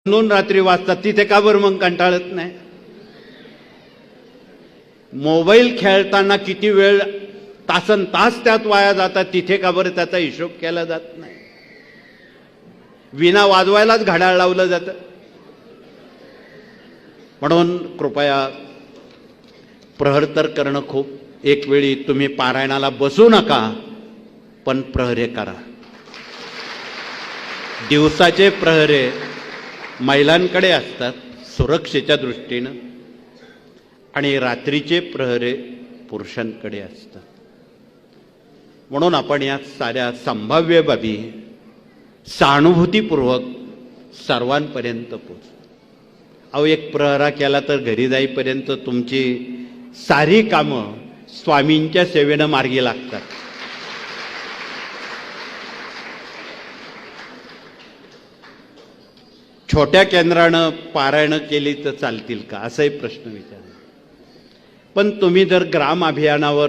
म्हणून रात्री वाचतात तिथे का बरं मग कंटाळत नाही? मोबाईल खेळताना किती वेळ तासन तास त्यात वाया जातात, तिथे का बरं त्याचा हिशोब केला जात नाही? विना वाजवायलाच घड्याळ लावलं जातं. म्हणून कृपया प्रहर तर करणं खूप, एक वेळी तुम्ही पारायणाला बसू नका, पण प्रहरे करा. दिवसाचे प्रहरे महिलांकडे असतात सुरक्षेच्या दृष्टीनं, आणि रात्रीचे प्रहरे पुरुषांकडे असतात. म्हणून आपण या साऱ्या संभाव्य बाबी सहानुभूतीपूर्वक सर्वांपर्यंत पोहोच. अहो, एक प्रहरा केला तर घरी जाईपर्यंत तुमची सारी कामं स्वामींच्या सेवेनं मार्गी लागतात. छोट्या केंद्रानं पारायणं केली तर चालतील का, असाही प्रश्न विचारला. पण तुम्ही जर ग्राम अभियानावर